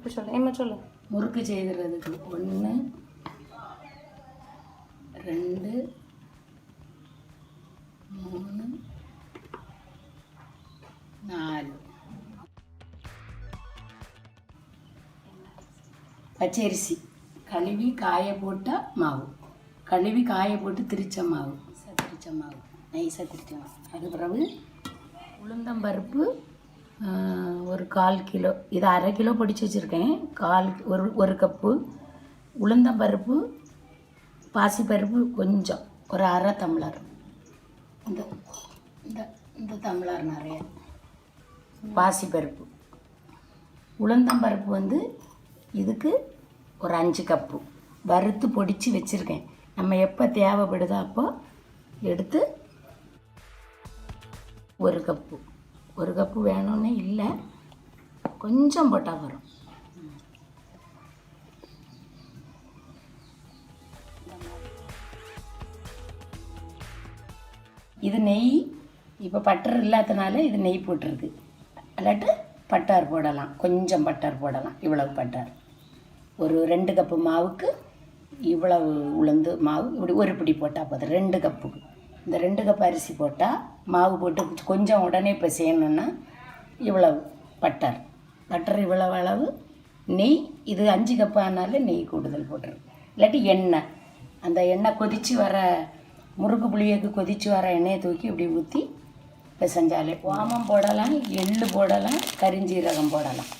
இப்போ சொல்லு என்ன சொல்லு. முறுக்கு செய்கிறதுக்கு 1 2 3 4 பச்சரிசி கழுவி காய போட்ட மாவு, கழுவி காய போட்டு திரிச்ச மாவு, நைஸாக திரிச்ச மாவு. அது பிறகு உளுந்தம்பருப்பு ஒரு 1/4 கிலோ, இது 1/2 கிலோ பொடிச்சு வச்சுருக்கேன். ஒரு கப்பு உளுந்தம்பருப்பு, பாசிப்பருப்பு கொஞ்சம், ஒரு 1/2 டம்ளர், இந்த இந்த இந்த டம்ளர் நிறைய பாசிப்பருப்பு. உளுந்தம்பருப்பு வந்து இதுக்கு ஒரு 5 கப்பு வறுத்து பொடிச்சு வச்சுருக்கேன். நம்ம எப்போ தேவைப்படுதோ அப்போ எடுத்து ஒரு கப்பு வேணும்னு இல்லை, கொஞ்சம் போட்டால் வரும். இது நெய், இப்போ பட்டர் இல்லாதனால இது நெய் போட்டிருக்கு. இல்லாட்டு பட்டர் போடலாம், கொஞ்சம் பட்டர் போடலாம். இவ்வளவு பட்டர், ஒரு 2 கப்பு மாவுக்கு இவ்வளவு உளுந்து மாவு, இப்படி ஒரு பிடி போட்டால் போதும். 2 கப்புக்கு இந்த 2 கப் அரிசி போட்டால், மாவு போட்டு கொஞ்சம் உடனே இப்போ செய்யணுன்னா இவ்வளவு பட்டர் இவ்வளவு அளவு நெய். இது 5 கப்பு ஆனாலும் நெய் கூடுதல் போட்டுருக்கு. இல்லாட்டி எண்ணெய், அந்த எண்ணெய் கொதித்து வர முறுக்கு புளியக்கு கொதித்து வர எண்ணெயை தூக்கி இப்படி ஊற்றி பிசைஞ்சாலே. ஓமம் போடலாம், எள்ளு போடலாம், கரிஞ்சீரகம் போடலாம்,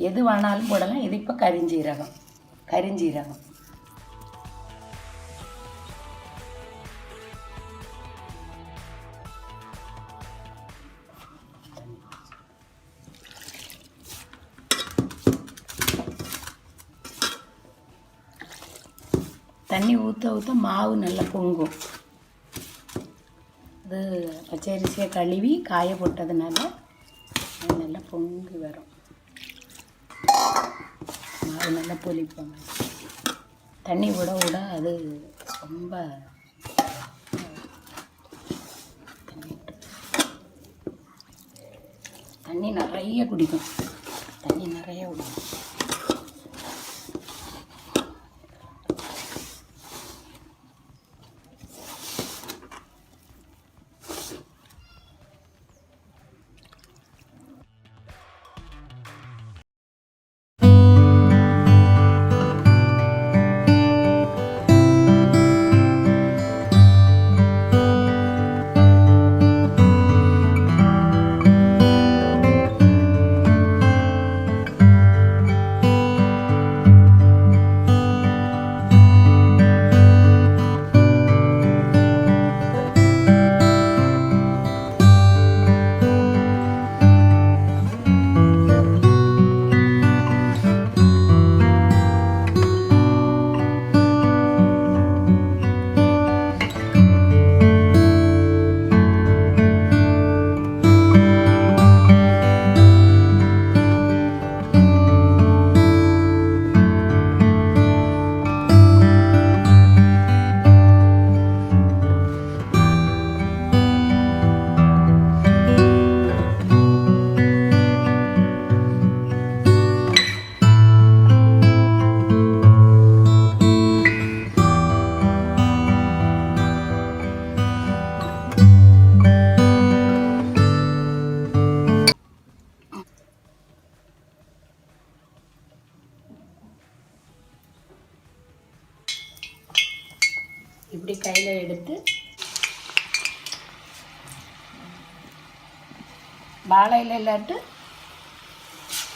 எது வேணாலும் போடலாம். இது இப்போ கரிஞ்சீரகம். தண்ணி ஊற்ற மாவு நல்லா பொங்கும். அது பச்சரிசியை கழுவி காய போட்டதுனால நல்லா பொங்கி வரும். மாவு நல்லா பொலிப்போம். தண்ணி விட அது ரொம்ப தண்ணி நிறைய குடிக்கும். இப்படி கையில் எடுத்து வாழையில் இல்லாட்டு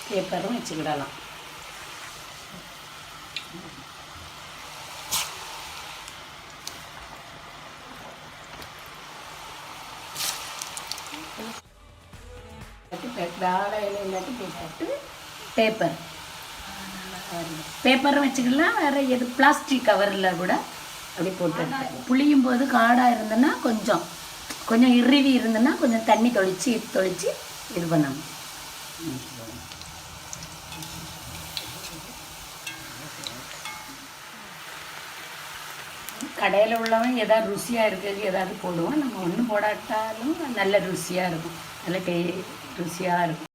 பேப்பரும் வச்சுக்கிடலாம். வாழையில் இல்லாட்டி போட்டு பேப்பரும் வச்சுக்கலாம். வேறு எது பிளாஸ்டிக் கவரில் கூட அப்படி போட்டு புளியும் போது காடாக இருந்ததுன்னா கொஞ்சம் இறுவி இருந்ததுன்னா கொஞ்சம் தண்ணி தொளிச்சு இது பண்ணணும். கடையில் உள்ளவன் எதாவது ருசியாக இருக்கிறது எதாவது போடுவோம். நம்ம ஒன்றும் போடாட்டாலும் நல்ல ருசியாக இருக்கும், நல்ல ருசியாக இருக்கும்.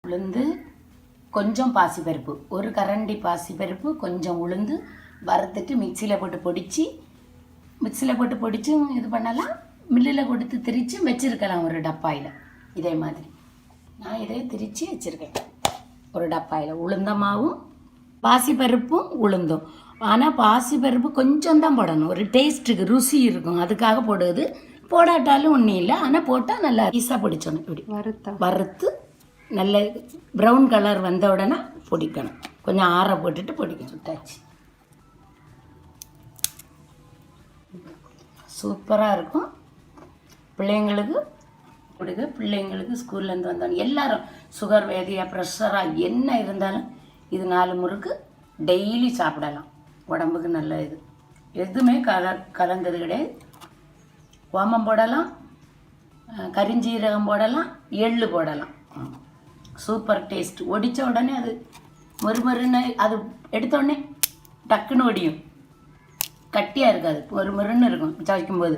உளுந்து, கொஞ்சம் பாசிப்பருப்பு, ஒரு கரண்டி பாசிப்பருப்பு, கொஞ்சம் உளுந்து வறுத்துட்டு மிக்சியில் போட்டு பொடிச்சும் இது பண்ணலாம். மில்லில் கொடுத்து திரித்து வச்சுருக்கலாம் ஒரு டப்பாயில். இதே மாதிரி நான் இதை திரித்து வச்சுருக்கேன் ஒரு டப்பாயில். உளுந்த மாவும் பாசிப்பருப்பும் உளுந்தும். ஆனால் பாசிப்பருப்பு கொஞ்சம் தான் போடணும், ஒரு டேஸ்ட்டுக்கு ருசி இருக்கும், அதுக்காக போடுவது. போடாட்டாலும் ஒன்றும் இல்லை, ஆனால் போட்டால் நல்லா ஈஸாக பொடிச்சணும். இப்படி வறுத்து நல்ல ப்ரௌன் கலர் வந்த உடனே பொடிக்கணும். கொஞ்சம் ஆற போட்டுட்டு பொடிக்கணும். சுட்டாச்சு. சூப்பராக இருக்கும். பிள்ளைங்களுக்கு கொடுங்க. பிள்ளைங்களுக்கு ஸ்கூல்லேருந்து வந்தோம் எல்லோரும் சுகர் வேதியாக ப்ரெஷராக என்ன இருந்தாலும் இது 4 முறுக்கு டெய்லி சாப்பிடலாம். உடம்புக்கு நல்ல இது. எதுவுமே கலந்தது கிடையாது. ஓமம் போடலாம், கரிஞ்சீரகம் போடலாம், எள்ளு போடலாம். Super taste. ஒடித்த உடனே அது மொறுமொறுன்னு, அது எடுத்தோடனே டக்குன்னு ஒடியும். கட்டியாக இருக்காது, மொறுமொறுன்னு இருக்கும் வைக்கும்போது.